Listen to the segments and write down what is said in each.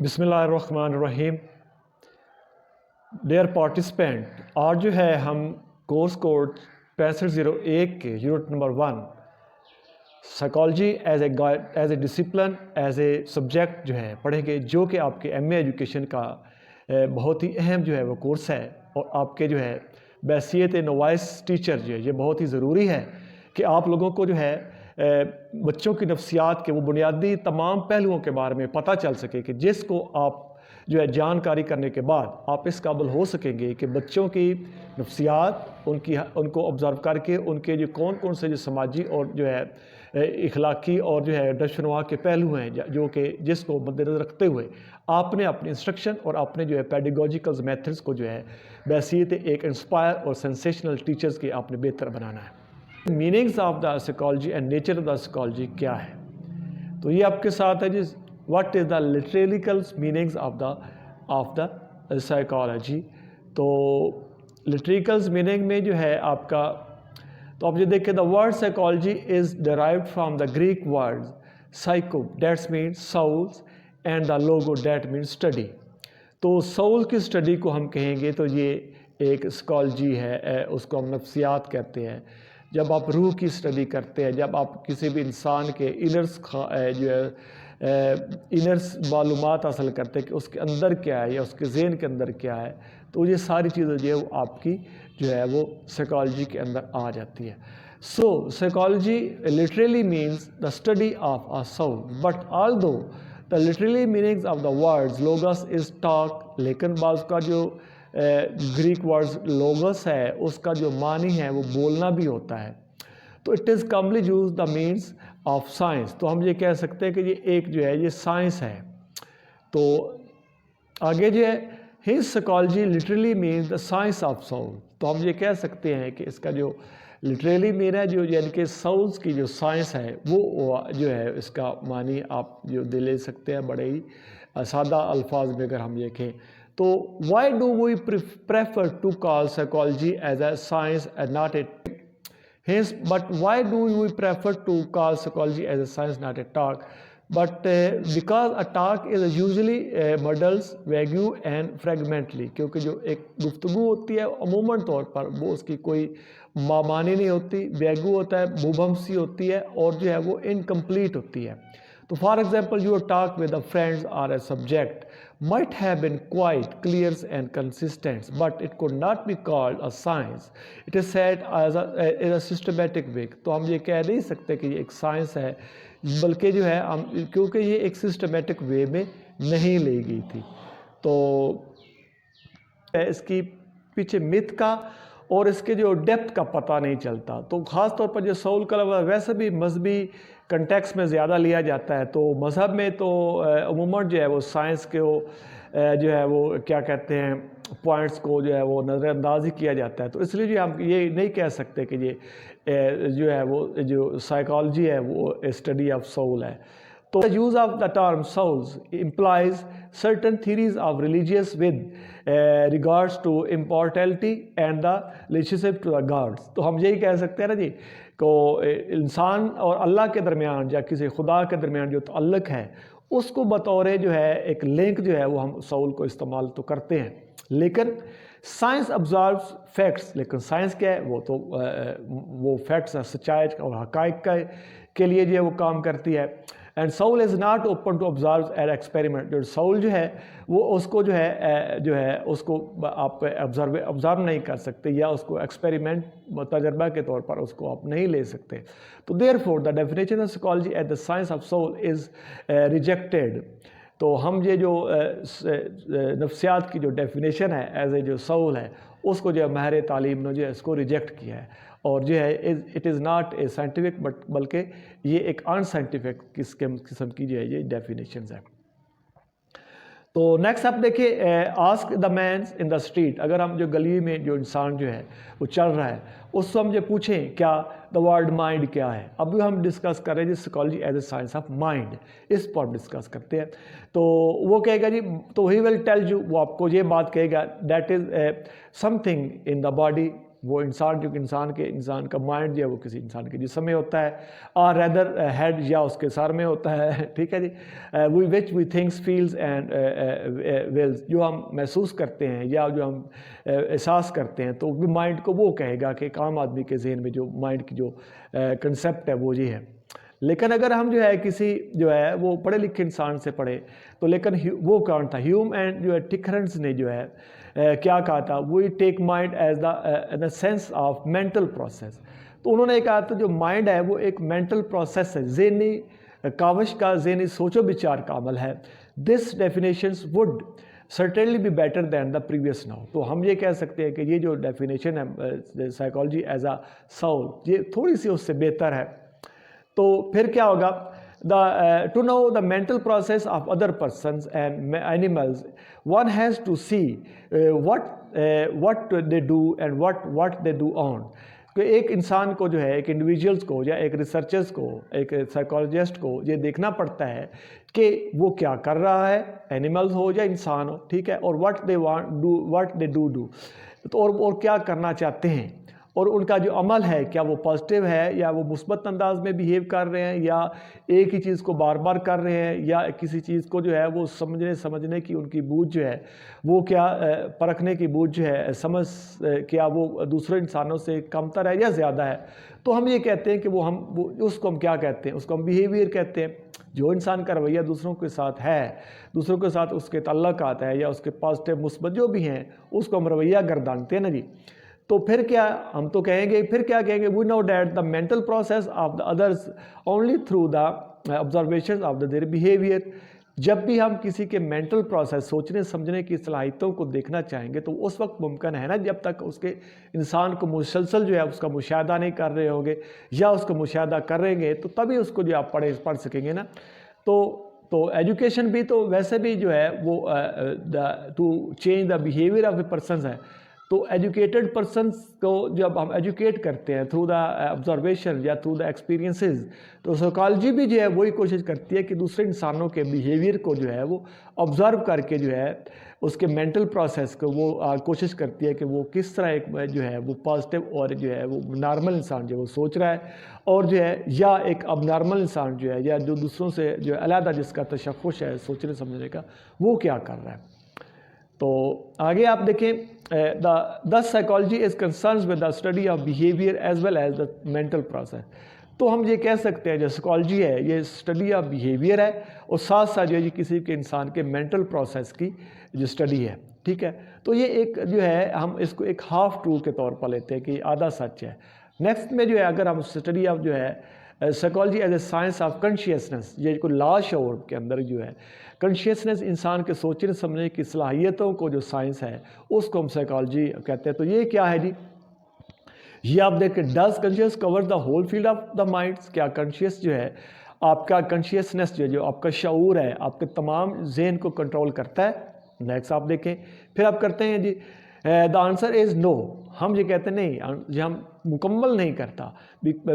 بسم اللہ الرحمن الرحیم. ڈیئر پارٹیسپینٹ، آج جو ہے ہم کورس کوڈ 6501 کے unit number 1 psychology as a discipline as a subject جو ہے پڑھیں گے، جو کہ آپ کے ایم اے ایجوکیشن کا بہت ہی اہم جو ہے وہ کورس ہے، اور آپ کے جو ہے بحیثیت نوائس ٹیچر جو ہے یہ بہت ہی ضروری ہے کہ آپ لوگوں کو جو ہے بچوں کی نفسیات کے وہ بنیادی تمام پہلوؤں کے بارے میں پتہ چل سکے کہ جس کو آپ جو ہے جانکاری کرنے کے بعد آپ اس قابل ہو سکیں گے کہ بچوں کی نفسیات ان کو آبزرو کر کے ان کے جو کون سے جو سماجی اور جو ہے اخلاقی اور جو ہے نشو و نما کے پہلو ہیں جو کہ جس کو مد نظر رکھتے ہوئے آپ نے اپنی انسٹرکشن اور اپنے جو ہے پیڈاگوجیکل میتھڈز کو جو ہے بحیثیت ایک انسپائر اور سینسیشنل ٹیچرز کے آپ نے بہتر بنانا ہے. Meanings of the psychology and nature of the psychology کیا ہے، تو یہ آپ کے ساتھ ہے جی what is the literal meanings of the psychology. تو لٹریریکلز میننگ میں جو ہے آپ کا، تو آپ یہ دیکھیں the word psychology is derived from the Greek word psycho that's means souls and the logo that means study. تو سول کی اسٹڈی کو ہم کہیں گے تو یہ ایک سائیکالوجی ہے، اس کو ہم نفسیات کہتے ہیں. جب آپ روح کی اسٹڈی کرتے ہیں، جب آپ کسی بھی انسان کے انرس معلومات حاصل کرتے ہیں کہ اس کے اندر کیا ہے یا اس کے ذہن کے اندر کیا ہے، تو یہ ساری چیزیں جو ہے وہ آپ کی جو ہے وہ سائیکالوجی کے اندر آ جاتی ہے. So psychology literally means the study of a soul, but although the literally meanings of the words logos is talk, لیکن بعض کا جو گریک ورڈز لوگس ہے اس کا جو معنی ہے وہ بولنا بھی ہوتا ہے. تو اٹ از کملی use the means of science, تو ہم یہ کہہ سکتے ہیں کہ یہ ایک جو ہے یہ سائنس ہے. تو آگے جو ہے his psychology literally means the science of civil, تو ہم یہ کہہ سکتے ہیں کہ اس کا جو لٹرلی مین ہے جو یعنی کہ سولز کی جو سائنس ہے وہ جو ہے اس کا معنی آپ جو دے لے سکتے ہیں بڑے ہی سادہ الفاظ میں اگر ہم دیکھیں تو why do we prefer to call psychology as a science and not a hence but why do we prefer to call psychology as a science not a talk but because a talk is usually muddles vague and fragmentary، کیونکہ جو ایک گفتگو ہوتی ہے عموماً طور پر وہ اس کی کوئی معنی نہیں ہوتی، ویگو ہوتا ہے، مبہم سی ہوتی ہے اور جو ہے وہ انکمپلیٹ ہوتی ہے. تو for example your talk with a friends or a subject might have been quite clear and consistent, but it could not be called a science. It is said as a systematic way. تو ہم یہ کہہ نہیں سکتے کہ یہ ایک science ہے، بلکہ جو ہے ہم کیونکہ یہ ایک سسٹمیٹک وے میں نہیں لی گئی تھی. تو اس کی پیچھے مت کا اور اس کے جو ڈیپتھ کا پتہ نہیں چلتا. تو خاص طور پر جو سول کا لفظ ویسے بھی مذہبی کنٹیکس میں زیادہ لیا جاتا ہے، تو مذہب میں تو عموماً جو ہے وہ سائنس کے جو ہے وہ کیا کہتے ہیں پوائنٹس کو جو ہے وہ نظر انداز ہی کیا جاتا ہے. تو اس لیے جو ہم یہ نہیں کہہ سکتے کہ یہ جو ہے وہ جو سائیکالوجی ہے وہ اسٹڈی آف سول ہے. تو the use of the term souls implies certain theories of religious with regards to immortality and the relationship to the gods. تو ہم یہی کہہ سکتے ہیں نا جی کہ انسان اور اللہ کے درمیان یا کسی خدا کے درمیان جو تعلق ہے اس کو بطور جو ہے ایک لنک جو ہے وہ ہم سول کو استعمال تو کرتے ہیں. لیکن سائنس observes فیکٹس، لیکن سائنس کیا ہے وہ تو وہ فیکٹس سچائی اور حقائق کے لیے جو ہے وہ کام کرتی ہے. And soul is not open to observe and experiment. جو سول جو ہے وہ اس کو جو ہے اس کو آپ آبزرو نہیں کر سکتے یا اس کو ایکسپیریمنٹ تجربہ کے طور پر اس کو آپ نہیں لے سکتے. تو therefore the definition of psychology as the science of soul is rejected. تو ہم یہ جو نفسیات کی جو ڈیفینیشن ہے ایز اے جو سول ہے اس کو جو ہے ماہر تعلیم نے جو ہے اس کو ریجیکٹ کیا ہے، اور جو ہے it is not a scientific بلکہ یہ ایک ان سائنٹیفک قسم کی جو ہے یہ ڈیفینیشنز ہے. تو نیکسٹ آپ دیکھیں ask the man's in the street. اگر ہم جو گلی میں جو انسان جو ہے وہ چل رہا ہے اس سے ہم جو پوچھیں کیا دا ورڈ مائنڈ کیا ہے. اب ہم ڈسکس کر رہے ہیں جی psychology as a science of mind, اس پر ہم ڈسکس کرتے ہیں. تو وہ کہے گا جی تو ہی ول ٹیل یو، وہ آپ کو یہ بات کہے گا that is something in the body وہ انسان کا مائنڈ جو ہے وہ کسی انسان کے جسم میں ہوتا ہے، اور ریدر ہیڈ یا اس کے سر میں ہوتا ہے، ٹھیک ہے جی. وچ وی تھنکس فیلز اینڈ ویلز، جو ہم محسوس کرتے ہیں یا جو ہم احساس کرتے ہیں، تو مائنڈ کو وہ کہے گا کہ ایک عام آدمی کے ذہن میں جو مائنڈ کی جو کنسیپٹ ہے وہ یہ ہے. لیکن اگر ہم جو ہے کسی جو ہے وہ پڑھے لکھے انسان سے پڑھے تو لیکن وہ کون تھا، ہیوم اینڈ جو ہے ٹکرنس نے جو ہے کیا کہا تھا، we take mind as the sense of mental process. تو انہوں نے کہا تھا جو مائنڈ ہے وہ ایک مینٹل پروسیس ہے، ذہنی کاوش کا، ذہنی سوچ و بچار کا عمل ہے. This definitions would certainly be better than the previous now. تو ہم یہ کہہ سکتے ہیں کہ یہ جو ڈیفینیشن ہے سائیکالوجی ایز اے سول، یہ تھوڑی سی اس سے بہتر ہے. تو پھر کیا ہوگا، to know the mental process of other persons and animals one has to see what they do and what they do on. کہ ایک انسان کو جو ہے، ایک انڈیویجولس کو یا ایک ریسرچرز کو، ایک سائیکالوجسٹ کو یہ دیکھنا پڑتا ہے کہ وہ کیا کر رہا ہے، اینیملز ہو یا انسان ہو، ٹھیک ہے، اور what they do تو اور کیا کرنا چاہتے ہیں، اور ان کا جو عمل ہے کیا وہ پازیٹیو ہے یا وہ مثبت انداز میں بیہیو کر رہے ہیں، یا ایک ہی چیز کو بار بار کر رہے ہیں، یا کسی چیز کو جو ہے وہ سمجھنے کی ان کی بوجھ جو ہے وہ کیا پرکھنے کی بوجھ جو ہے، سمجھ کیا وہ دوسرے انسانوں سے کمتر ہے یا زیادہ ہے. تو ہم یہ کہتے ہیں کہ وہ اس کو ہم کیا کہتے ہیں، اس کو ہم بیہیویئر کہتے ہیں. جو انسان کا رویہ دوسروں کے ساتھ ہے، دوسروں کے ساتھ اس کے تعلقات ہے یا اس کے پازیٹیو مثبت جو بھی ہیں، اس کو ہم رویہ گردانتے ہیں نا جی. تو پھر کیا ہم تو کہیں گے، پھر کیا کہیں گے، we know that the mental process of the others only through the observation of the their behaviour. جب بھی ہم کسی کے مینٹل پروسیس، سوچنے سمجھنے کی صلاحیتوں کو دیکھنا چاہیں گے تو اس وقت ممکن ہے نا جب تک اس کے انسان کو مسلسل جو ہے اس کا مشاہدہ نہیں کر رہے ہوں گے، یا اس کو مشاہدہ کریں گے تو تبھی اس کو جو آپ پڑھ سکیں گے نا. تو ایجوکیشن بھی تو ویسے بھی جو ہے وہ to change the behaviour of a persons ہے. تو ایجوکیٹڈ پرسنس کو جب ہم ایجوکیٹ کرتے ہیں تھرو دا آبزرویشن یا تھرو دا ایکسپیرینسز، تو سائیکالوجی بھی جو ہے وہی کوشش کرتی ہے کہ دوسرے انسانوں کے بیہیویئر کو جو ہے وہ آبزرو کر کے جو ہے اس کے مینٹل پروسیس کو وہ کوشش کرتی ہے کہ وہ کس طرح ایک جو ہے وہ پازیٹیو اور جو ہے وہ نارمل انسان جو ہے وہ سوچ رہا ہے، اور جو ہے یا ایک اب نارمل انسان جو ہے یا جو دوسروں سے جو علیحدہ جس کا تشخص ہے سوچنے سمجھنے کا، وہ کیا کر رہا ہے. تو آگے آپ دیکھیں، thus psychology is concerned with the study of behavior as well as the mental process. تو ہم یہ کہہ سکتے ہیں جو سائیکالوجی ہے یہ اسٹڈی آف بیہیویئر ہے، اور ساتھ ساتھ جو ہے کسی کے انسان کے مینٹل پروسیس کی جو اسٹڈی ہے، ٹھیک ہے. تو یہ ایک جو ہے ہم اس کو ایک ہاف ٹرو کے طور پر لیتے ہیں کہ آدھا سچ ہے. نیکسٹ میں جو ہے اگر ہم اسٹڈی آف جو ہے psychology as a science of consciousness, یہ کوئی لا شعور کے اندر جو ہے کانشیسنس انسان کے سوچنے سمجھنے کی صلاحیتوں کو جو سائنس ہے اس کو ہم سائیکالوجی کہتے ہیں. تو یہ کیا ہے جی، یہ آپ دیکھیں، does conscious cover the whole field of the mind. کیا کانشیس جو ہے آپ کا کانشیسنس جو آپ کا شعور ہے آپ کے تمام ذہن کو کنٹرول کرتا ہے. نیکسٹ آپ دیکھیں، پھر آپ کرتے ہیں جی دا آنسر از نو. ہم یہ کہتے ہیں نہیں، یہ ہم مکمل نہیں کرتا.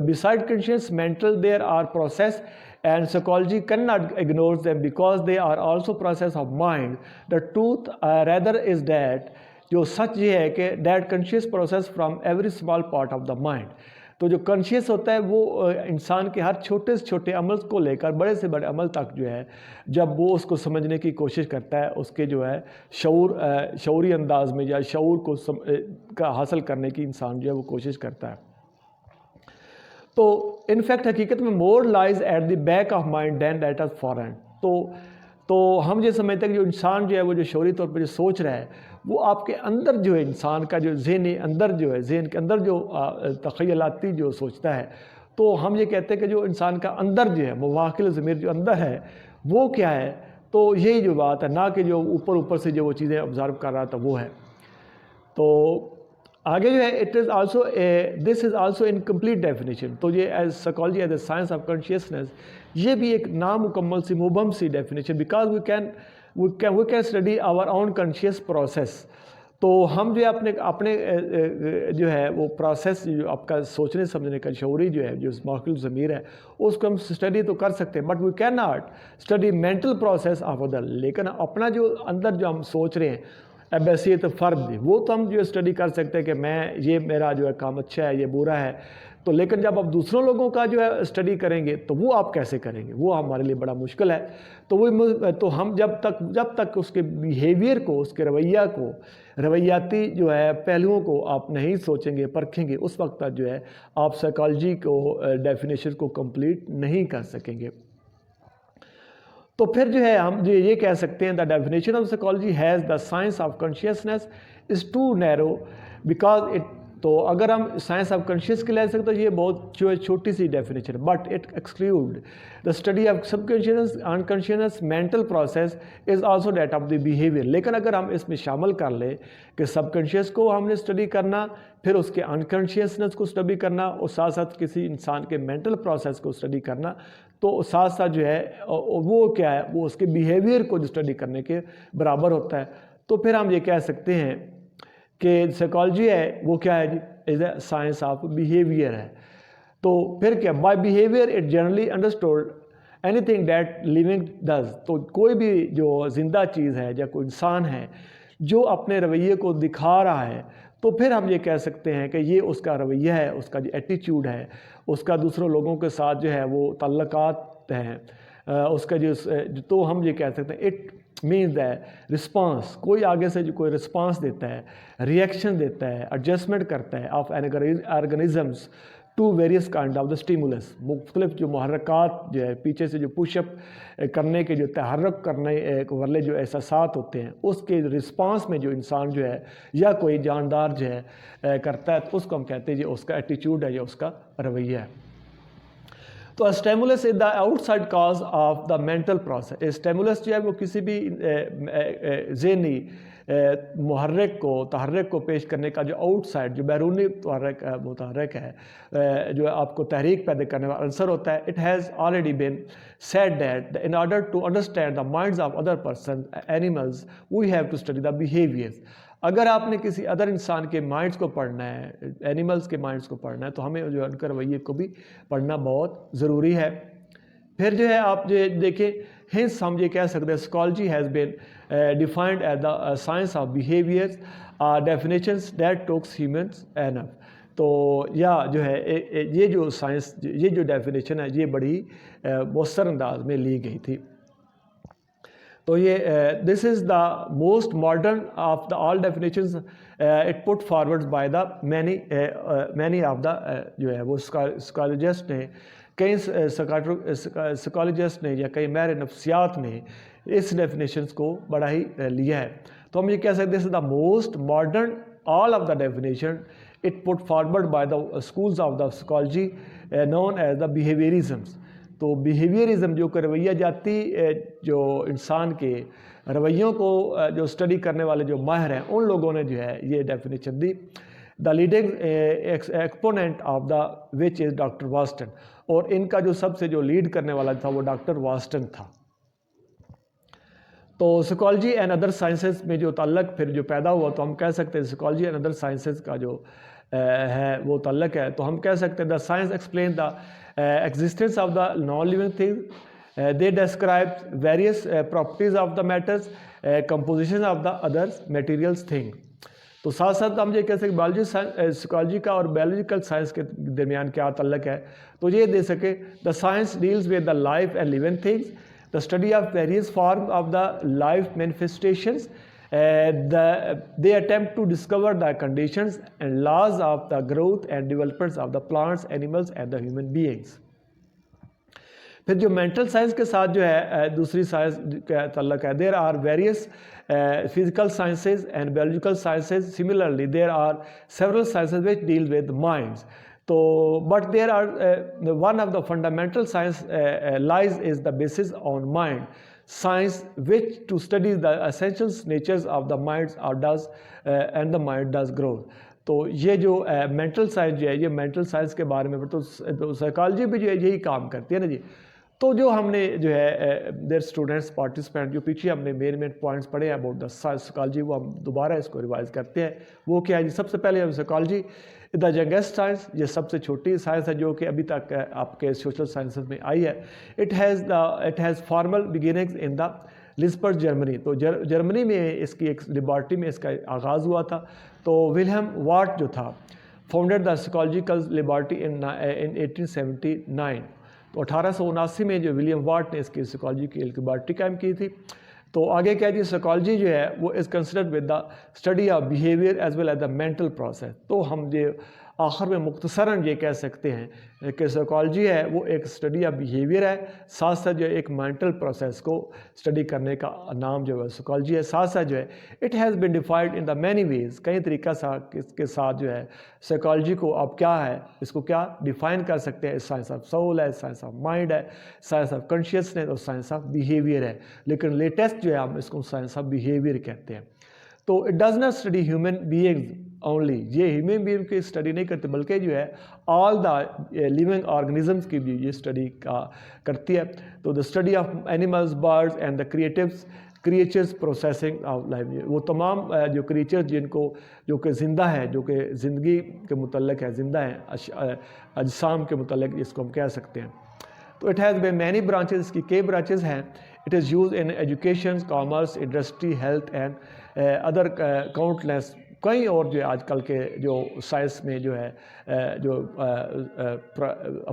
beside conscious mental there are process and psychology cannot ignore them because they are also process of mind. The truth rather is that جو سچ یہ ہے کہ that conscious process from every small part of the mind. تو جو conscious ہوتا ہے وہ انسان کے ہر چھوٹے سے چھوٹے عمل کو لے کر بڑے سے بڑے عمل تک جو ہے جب وہ اس کو سمجھنے کی کوشش کرتا ہے، اس کے جو ہے شعوری انداز میں یا شعور کو کا حاصل کرنے کی انسان جو ہے وہ کوشش کرتا ہے. تو انفیکٹ حقیقت میں more lies at the back of mind than that is foreign. تو ہم یہ سمجھتے ہیں کہ جو انسان جو ہے وہ جو شعوری طور پر جو سوچ رہا ہے وہ آپ کے اندر جو ہے انسان کا جو ذہنی اندر جو ہے ذہن کے اندر جو تخیلاتی جو سوچتا ہے، تو ہم یہ کہتے ہیں کہ جو انسان کا اندر جو ہے مواقع ضمیر جو اندر ہے وہ کیا ہے. تو یہی جو بات ہے، نہ کہ جو اوپر سے جو وہ چیزیں آبزرو کر رہا تھا وہ ہے. تو آگے جو ہے this is also incomplete definition. تو یہ as psychology as a science of consciousness, یہ بھی ایک نامکمل سی مبہم سی definition, because we can study our own conscious process. تو ہم جو ہے اپنے جو ہے وہ پروسیس جو آپ کا سوچنے سمجھنے کا شعوری جو ہے جو ماحول ضمیر ہے اس کو ہم اسٹڈی تو کر سکتے ہیں، but we can not study mental process of other. لیکن اپنا جو اندر جو ہم سوچ رہے ہیں ابیسیت فرد وہ تو ہم جو اسٹڈی کر سکتے ہیں کہ میں یہ میرا جو ہے کام اچھا ہے یہ برا ہے، تو لیکن جب آپ دوسروں لوگوں کا جو ہے اسٹڈی کریں گے تو وہ آپ کیسے کریں گے، وہ ہمارے لیے بڑا مشکل ہے۔ تو ہم جب تک اس کے بیہیویئر کو، اس کے رویہ کو، رویاتی جو ہے پہلوؤں کو آپ نہیں سوچیں گے، پرکھیں گے، اس وقت تک جو ہے آپ سائیکالوجی کو ڈیفینیشن کو کمپلیٹ نہیں کر سکیں گے۔ تو پھر جو ہے ہم جو یہ کہہ سکتے ہیں the definition of psychology has the science of consciousness is too narrow because it, تو اگر ہم سائنس آف کانشیس کے لے سکتے تو یہ بہت چھوٹی سی ڈیفینیشن ہے، but it exclude the study of sub conscious unconscious mental process is also that of the behaviour. لیکن اگر ہم اس میں شامل کر لیں کہ سب کانشیس کو ہم نے اسٹڈی کرنا، پھر اس کے انکانشیسنس کو اسٹڈی کرنا، اور ساتھ ساتھ کسی انسان کے مینٹل پروسیس کو اسٹڈی کرنا، تو ساتھ ساتھ جو ہے وہ کیا ہے، وہ اس کے بیہیویئر کو جو اسٹڈی کرنے کے برابر ہوتا ہے، تو پھر ہم یہ کہہ سکتے ہیں کہ سائیکالوجی ہے وہ کیا ہے جی، is a science of behaviour ہے۔ تو پھر کیا، by behaviour it generally understood anything that living does, تو کوئی بھی جو زندہ چیز ہے یا کوئی انسان ہے جو اپنے رویے کو دکھا رہا ہے، تو پھر ہم یہ کہہ سکتے ہیں کہ یہ اس کا رویہ ہے، اس کا جو ایٹیچیوڈ ہے، اس کا دوسروں لوگوں کے ساتھ جو ہے وہ تعلقات ہیں، اس کا تو ہم یہ کہہ سکتے ہیں اٹ مینز ہے رسپانس، کوئی آگے سے جو کوئی رسپانس دیتا ہے، ریئیکشن دیتا ہے، ایڈجسٹمنٹ کرتا ہے of organisms to various kind of the stimulus, مختلف جو محرکات جو ہے پیچھے سے جو پش اپ کرنے کے جو تحرک کرنے والے جو احساسات ہوتے ہیں، اس کے رسپانس میں جو انسان جو ہے یا کوئی جاندار جو ہے کرتا ہے، تو اس کو ہم کہتے ہیں یہ اس کا ایٹیچیوڈ ہے یا اس کا رویہ ہے۔ تو stimulus is the out side cause of the mental process. Stimulus جو ہے وہ کسی بھی ذہنی محرک کو، تحرک کو پیش کرنے کا جو آؤٹ سائڈ، جو بیرونی متحرک ہے، جو آپ کو تحریک پیدا کرنے والا عنصر ہوتا ہے، it has already been said that in order to understand the minds of other person animals we have to study the behaviours. اگر آپ نے کسی ادر انسان کے مائنڈز کو پڑھنا ہے، اینیملز کے مائنڈز کو پڑھنا ہے، تو ہمیں جو ان کے رویے کو بھی پڑھنا بہت ضروری ہے۔ پھر جو ہے آپ جو دیکھیں، ہنس ہم یہ کہہ سکتے ہیں psychology has been defined as the science of behaviours definitions that talks humans enough. تو یا جو ہے یہ جو سائنس، یہ جو ڈیفینیشن ہے یہ بڑی مؤثر انداز میں لی گئی تھی۔ تو یہ this is the most modern of the all definitions it put forward by the many of the جو ہے وہ سائیکالوجسٹ نے، کئی سائیکالوجسٹ نے یا کئی ماہر نفسیات نے اس ڈیفینیشنز کو بڑا ہی لیا ہے۔ تو ہم یہ کہہ سکتے ہیں this is the most modern all of the definition it put forward by the schools of the psychology known as the behaviourisms. تو بیہیویئرزم جو کہ رویہ جاتی جو انسان کے رویوں کو جو اسٹڈی کرنے والے جو ماہر ہیں، ان لوگوں نے جو ہے یہ ڈیفینیشن دی۔ The leading exponent of the which is doctor واسٹن، اور ان کا جو سب سے جو لیڈ کرنے والا تھا وہ ڈاکٹر واسٹن تھا۔ تو سائیکالوجی اینڈ ادر سائنسز میں جو تعلق پھر جو پیدا ہوا، تو ہم کہہ سکتے ہیں سائیکالوجی اینڈ ادر سائنسز کا جو ہے وہ تعلق ہے، تو ہم کہہ سکتے ہیں the science explain the existence of the non-living things, they describe various properties of the matters, composition of the other materials thing۔ تو ساتھ ساتھ ہم یہ کہہ سکتے بایولوجی سائیکالوجی کا اور بایولوجیکل سائنس کے درمیان کیا تعلق ہے، تو یہ دے سکے the science deals with the life and living things, the study of various form of the life manifestations, they attempt to discover the conditions and laws of the growth and development of the plants, animals and the human beings۔ پھر جو mental science کے ساتھ جو ہے دوسری science کا تعلق ہے، there are various physical sciences and biological sciences, similarly there are several sciences which deal with minds۔ تو but there are one of the fundamental science lies is the basis on mind science which to study the essential natures of the minds or does and the mind does growth۔ تو یہ جو mental science جو ہے یہ mental science کے بارے میں، تو سائیکالوجی بھی جو ہے یہی کام کرتی ہے نا جی۔ تو جو ہم نے جو ہے دیر اسٹوڈنٹس پارٹیسپینٹ جو پیچھے ہم نے مین پوائنٹس پڑھے ہیں اباؤٹ دا سائیکالوجی، وہ ہم دوبارہ اس کو ریوائز کرتے ہیں۔ وہ کیا ہے جی، سب سے پہلے ہم سائیکالوجی دا یگسٹ سائنس، یہ سب سے چھوٹی سائنس ہے جو کہ ابھی تک آپ کے سوشل سائنسز میں آئی ہے۔ اٹ ہیز فارمل بگننگز ان دا لسپر جرمنی. تو جرمنی میں اس کی ایک لیبارٹری میں اس کا آغاز ہوا تھا. تو ولہم واٹ جو تھا فاؤنڈیڈ دا سائیکالوجیکل لیبارٹری ان 1879. تو 1879 میں جو ولیم واٹ نے اس کی سائیکالوجی کی لیبارٹری قائم کی تھی. تو آگے کیا جی سائیکالوجی جو ہے وہ is considered with the study of behaviour as well as the mental process. تو ہم جو آخر میں مختصراً یہ کہہ سکتے ہیں کہ سائیکالوجی ہے وہ ایک اسٹڈی آف بیہیویئر ہے، ساتھ ساتھ جو ایک مینٹل پروسیس کو اسٹڈی کرنے کا نام جو ہے سائیکالوجی ہے. ساتھ ساتھ جو ہے it has been defined in the many ways, کئی طریقہ اس کے ساتھ جو ہے سائیکالوجی کو آپ کیا ہے اس کو کیا ڈیفائن کر سکتے ہیں. سائنس آف سول ہے، سائنس آف مائنڈ ہے، سائنس آف کانشیسنیس اور سائنس آف بیہیویئر ہے. لیکن لیٹسٹ جو ہے ہم اس کو سائنس آف بیہیویئر کہتے ہیں. تو it does not study human beings only, یہ ہیومن بینگ کی اسٹڈی نہیں کرتے بلکہ جو ہے آل دا لیونگ آرگنزمس کی بھی یہ اسٹڈی کرتی ہے. تو the study of animals, birds and the creatures processing of life, وہ تمام جو کریچرز جو کہ زندہ ہے، جو کہ زندگی کے متعلق ہے، زندہ ہیں، اجسام کے متعلق اس کو ہم کہہ سکتے ہیں. تو it has been many branches, اس کی کئی برانچز ہیں. It is use in education, commerce, industry, health and other countless. کئی اور جو آج کل کے جو سائنس میں جو ہے جو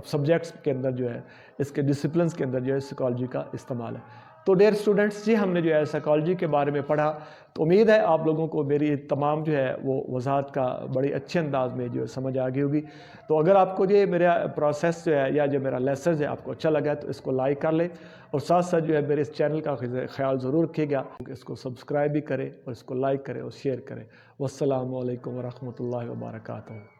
سبجیکٹس کے اندر جو ہے اس کے ڈسپلنس کے اندر جو ہے سائیکالوجی کا استعمال ہے. تو ڈیئر اسٹوڈنٹس جی ہم نے جو ہے سائیکالوجی کے بارے میں پڑھا. تو امید ہے آپ لوگوں کو میری تمام جو ہے وہ وضاحت کا بڑی اچھے انداز میں جو ہے سمجھ آ گئی ہوگی. تو اگر آپ کو یہ میرا پروسیس جو ہے یا جو میرا لیسنز ہے آپ کو اچھا لگا تو اس کو لائک کر لیں، اور ساتھ ساتھ جو ہے میرے اس چینل کا خیال ضرور رکھیے گا کہ اس کو سبسکرائب بھی کریں اور اس کو لائک کریں اور شیئر کریں. والسلام علیکم ورحمۃ اللہ وبرکاتہ.